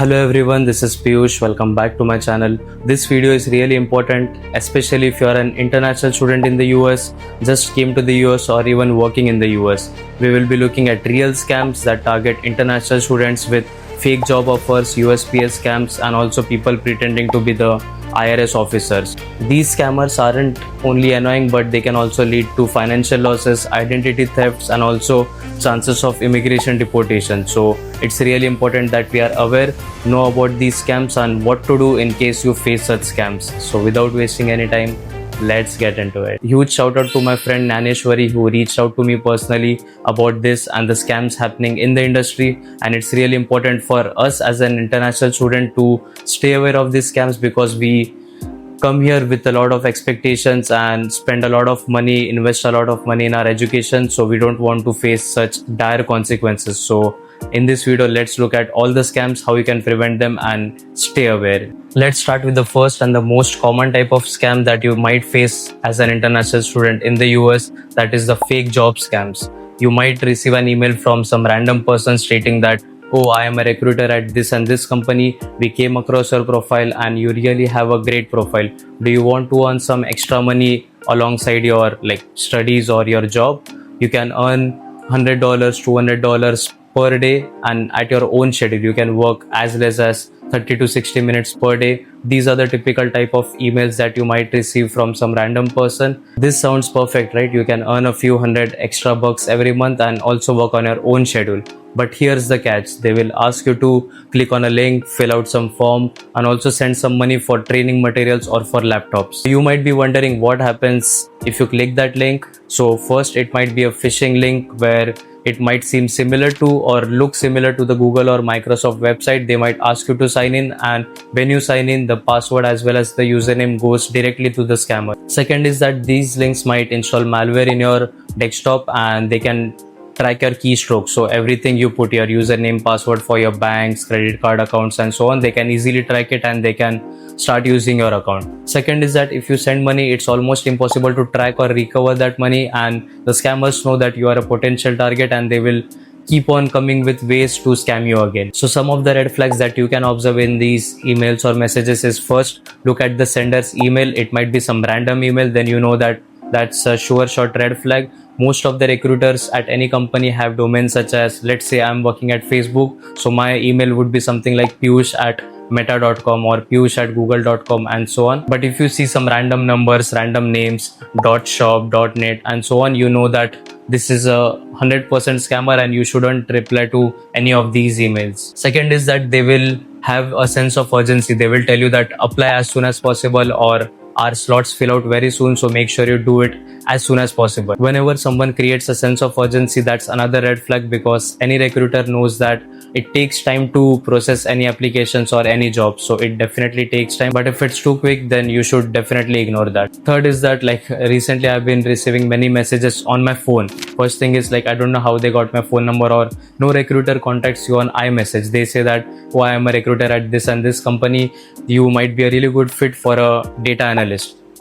Hello everyone, this is Piyush. Welcome back to my channel. This video is really important, especially if you are an international student in the US, just came to the US or even working in the US. We will be looking at real scams that target international students with fake job offers, USPS scams, and also people pretending to be the IRS officers. These scammers aren't only annoying, but they can also lead to financial losses, identity thefts, and also chances of immigration deportation. So it's really important that we are aware, know about these scams, and what to do in case you face such scams. So without wasting any time, let's get into it. Huge shout out to my friend Naneshwari who reached out to me personally about this and the scams happening in the industry. And it's really important for us as an international student to stay aware of these scams, because we come here with a lot of expectations and spend a lot of money, invest a lot of money in our education, so we don't want to face such dire consequences. So in this video, let's look at all the scams, how you can prevent them and stay aware. Let's start with the first and the most common type of scam that you might face as an international student in the US, that is the fake job scams. You might receive an email from some random person stating that, oh, I am a recruiter at this and this company. We came across your profile and you really have a great profile. Do you want to earn some extra money alongside your studies or your job? You can earn $100, $200 per day, and at your own schedule. You can work as less as 30 to 60 minutes per day. These are the typical type of emails that you might receive from some random person. This sounds perfect, right? You can earn a few hundred extra bucks every month and also work on your own schedule. But here's the catch. They will ask you to click on a link, fill out some form, and also send some money for training materials or for laptops. You might be wondering what happens if you click that link. So first, it might be a phishing link where it might seem similar to or look similar to the Google or Microsoft website. They might ask you to sign in, and when you sign in, the password as well as the username goes directly to the scammer. Second is that these links might install malware in your desktop, and they can track your keystrokes. So everything you put, your username, password for your banks, credit card accounts, and so on, they can easily track it and they can start using your account. Second is that if you send money, it's almost impossible to track or recover that money, and the scammers know that you are a potential target and they will keep on coming with ways to scam you again. So some of the red flags that you can observe in these emails or messages is, first, look at the sender's email. It might be some random email, then you know that that's a sure shot red flag. Most of the recruiters at any company have domains such as, let's say I'm working at Facebook, so my email would be something like piyush@meta.com or piyush@google.com and so on. But if you see some random numbers, random names, .shop, .net and so on, you know that this is a 100% scammer and you shouldn't reply to any of these emails. Second is that they will have a sense of urgency. They will tell you that apply as soon as possible, or our slots fill out very soon, so make sure you do it as soon as possible. Whenever someone creates a sense of urgency, that's another red flag, because any recruiter knows that it takes time to process any applications or any job. So it definitely takes time, but if it's too quick, then you should definitely ignore that. Third is that recently I've been receiving many messages on my phone. First thing is I don't know how they got my phone number, or no recruiter contacts you on iMessage. They say that, oh, I am a recruiter at this and this company. You might be a really good fit for a data analyst.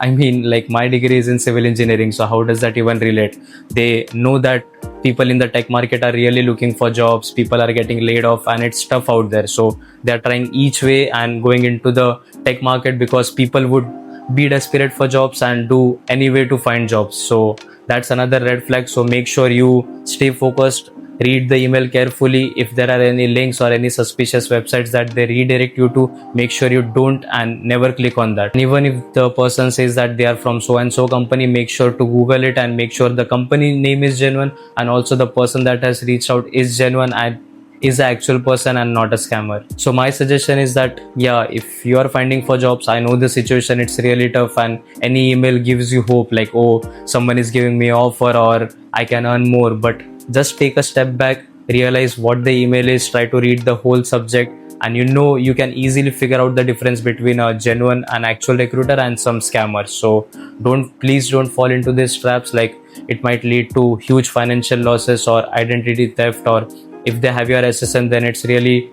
I mean, my degree is in civil engineering, so how does that even relate? They know that people in the tech market are really looking for jobs, people are getting laid off, and it's tough out there. So they're trying each way and going into the tech market because people would be desperate for jobs and do any way to find jobs. So that's another red flag. So make sure you stay focused. Read the email carefully. If there are any links or any suspicious websites that they redirect you to, make sure you don't and never click on that. And even if the person says that they are from so and so company, make sure to Google it and make sure the company name is genuine, and also the person that has reached out is genuine and is an actual person and not a scammer. So my suggestion is that, yeah, if you are finding for jobs, I know the situation, it's really tough, and any email gives you hope, oh, someone is giving me an offer or I can earn more. But just take a step back, realize what the email is, try to read the whole subject, and you can easily figure out the difference between a genuine and actual recruiter and some scammers. So please don't fall into these traps. It might lead to huge financial losses or identity theft, or if they have your SSN, then it's really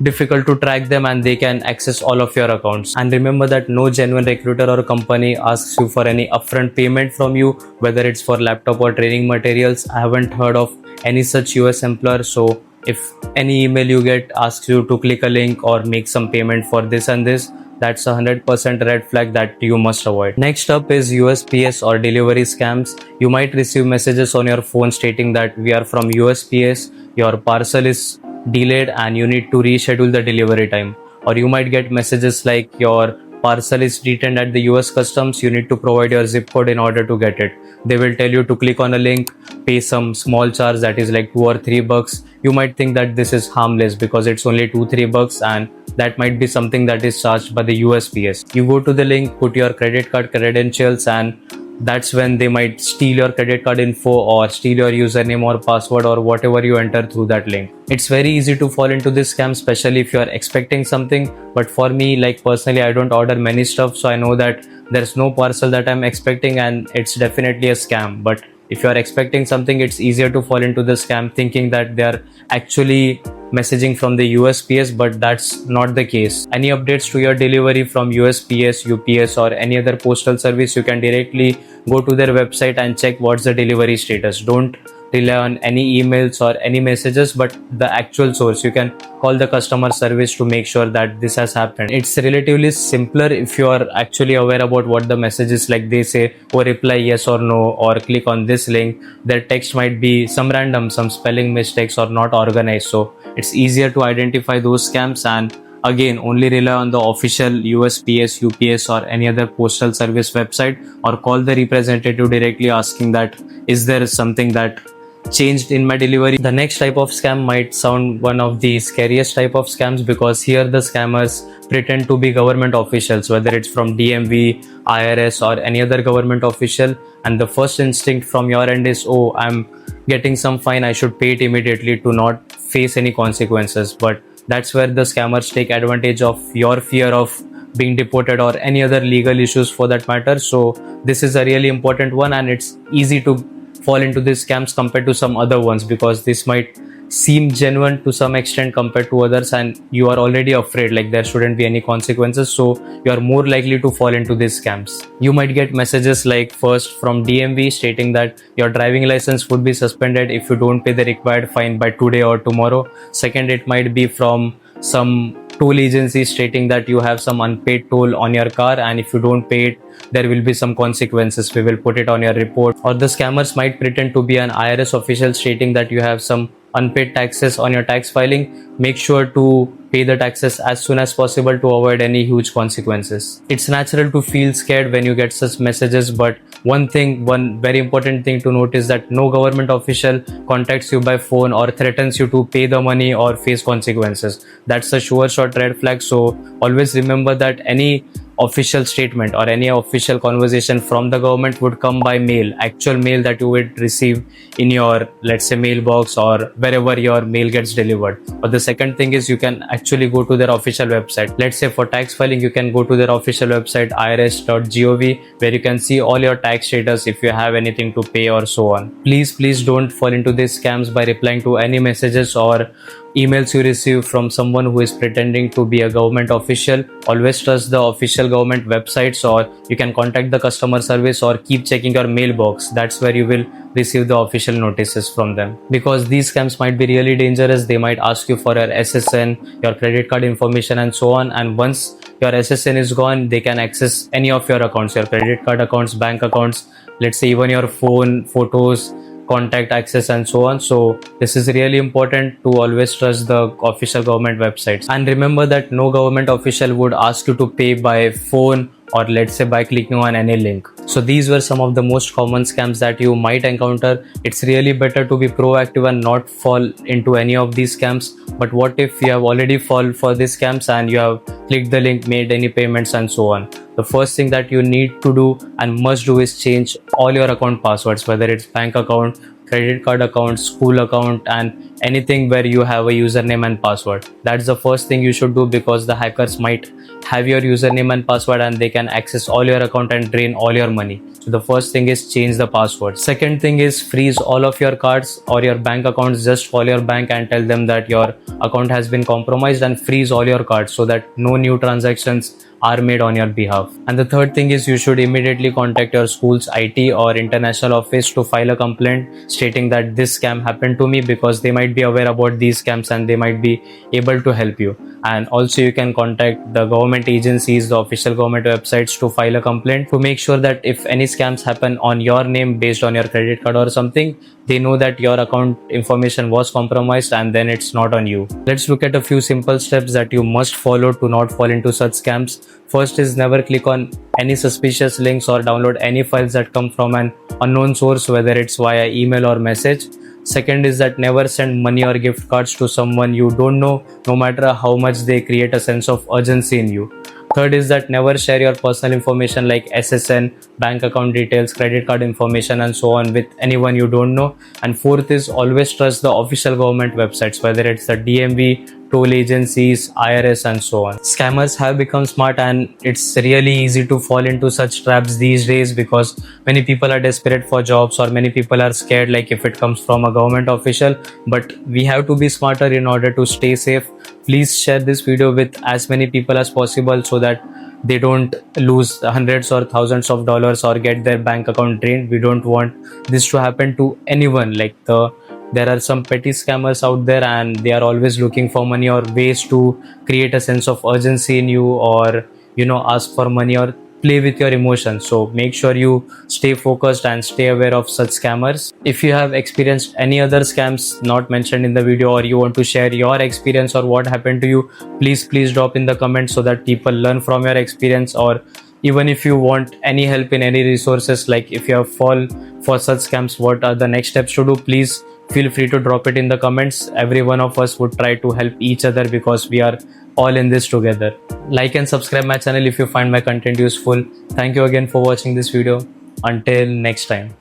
difficult to track them and they can access all of your accounts. And remember that no genuine recruiter or company asks you for any upfront payment from you, whether it's for laptop or training materials. I haven't heard of any such US employer, so If any email you get asks you to click a link or make some payment for this and this, that's 100% red flag that you must avoid. Next up is USPS or delivery scams. You might receive messages on your phone stating that we are from USPS, your parcel is delayed and you need to reschedule the delivery time. Or you might get messages like your parcel is detained at the US customs, you need to provide your zip code in order to get it. They will tell you to click on a link, pay some small charge that is like $2 or $3. You might think that this is harmless because it's only $2-3 and that might be something that is charged by the USPS. You go to the link, put your credit card credentials, and that's when they might steal your credit card info or steal your username or password or whatever you enter through that link. It's very easy to fall into this scam, especially if you are expecting something. But for me, like personally, I don't order many stuff, so I know that there's no parcel that I'm expecting and it's definitely a scam. But if you are expecting something, it's easier to fall into the scam thinking that they are actually messaging from the USPS, but that's not the case. Any updates to your delivery from USPS, UPS or any other postal service, you can directly go to their website and check what's the delivery status. Don't rely on any emails or any messages, but the actual source. You can call the customer service to make sure that this has happened. It's relatively simpler if you are actually aware about what the message is. Like they say, oh, reply yes or no, or click on this link. Their text might be some random, some spelling mistakes or not organized, so it's easier to identify those scams. And again, only rely on the official USPS, UPS or any other postal service website, or call the representative directly asking that is there something that changed in my delivery. The next type of scam might sound one of the scariest type of scams, because here the scammers pretend to be government officials, whether it's from DMV, IRS or any other government official, and the first instinct from your end is, oh, I'm getting some fine, I should pay it immediately to not face any consequences. But that's where the scammers take advantage of your fear of being deported or any other legal issues for that matter. So this is a really important one, and it's easy to fall into these scams compared to some other ones, because this might seem genuine to some extent compared to others, and you are already afraid like there shouldn't be any consequences, so you are more likely to fall into these scams. You might get messages like, first from DMV stating that your driving license would be suspended if you don't pay the required fine by today or tomorrow. Second, it might be from some toll agency stating that you have some unpaid toll on your car, and if you don't pay it, there will be some consequences, we will put it on your report. Or the scammers might pretend to be an IRS official stating that you have some unpaid taxes on your tax filing. Make sure to pay the taxes as soon as possible to avoid any huge consequences. It's natural to feel scared when you get such messages, but one very important thing to note is that no government official contacts you by phone or threatens you to pay the money or face consequences. That's a sure shot red flag. So always remember that any official statement or any official conversation from the government would come by mail, actual mail that you would receive in your, let's say, mailbox or wherever your mail gets delivered. But the second thing is, you can actually go to their official website. Let's say for tax filing, you can go to their official website irs.gov, where you can see all your tax status, if you have anything to pay or so on. Please don't fall into these scams by replying to any messages or emails you receive from someone who is pretending to be a government official. Always trust the official government websites, or you can contact the customer service or keep checking your mailbox. That's where you will receive the official notices from them, because these scams might be really dangerous. They might ask you for your SSN, your credit card information and so on, and once your SSN is gone, they can access any of your accounts, your credit card accounts, bank accounts, let's say even your phone, photos, contact access and so on. So this is really important to always trust the official government websites. And remember that no government official would ask you to pay by phone or let's say by clicking on any link. So these were some of the most common scams that you might encounter. It's really better to be proactive and not fall into any of these scams. But what if you have already fallen for these scams and you have clicked the link, made any payments and so on? The first thing that you need to do and must do is change all your account passwords, whether it's bank account, credit card account, school account, and anything where you have a username and password. That's the first thing you should do, because the hackers might have your username and password and they can access all your account and drain all your money. So the first thing is change the password. Second thing is freeze all of your cards or your bank accounts. Just call your bank and tell them that your account has been compromised and freeze all your cards so that no new transactions are made on your behalf. And the third thing is you should immediately contact your school's IT or international office to file a complaint stating that this scam happened to me, because they might be aware about these scams and they might be able to help you. And also you can contact the government agencies, the official government websites, to file a complaint to make sure that if any scams happen on your name based on your credit card or something, they know that your account information was compromised and then it's not on you. Let's look at a few simple steps that you must follow to not fall into such scams. First is never click on any suspicious links or download any files that come from an unknown source, whether it's via email or message. Second is that never send money or gift cards to someone you don't know, no matter how much they create a sense of urgency in you. Third is that never share your personal information like SSN, bank account details, credit card information, and so on with anyone you don't know. And fourth is always trust the official government websites, whether it's the DMV, toll agencies, IRS, and so on. Scammers have become smart, and it's really easy to fall into such traps these days because many people are desperate for jobs, or many people are scared like if it comes from a government official. But we have to be smarter in order to stay safe. Please share this video with as many people as possible so that they don't lose hundreds or thousands of dollars or get their bank account drained. We don't want this to happen to anyone. There are some petty scammers out there, and they are always looking for money or ways to create a sense of urgency in you, or ask for money or play with your emotions. So make sure you stay focused and stay aware of such scammers. If you have experienced any other scams not mentioned in the video, or you want to share your experience or what happened to you, please drop in the comments so that people learn from your experience. Or even if you want any help in any resources, like if you have fall for such scams, what are the next steps to do, please feel free to drop it in the comments. Every one of us would try to help each other because we are all in this together. Like and subscribe my channel if you find my content useful. Thank you again for watching this video. Until next time.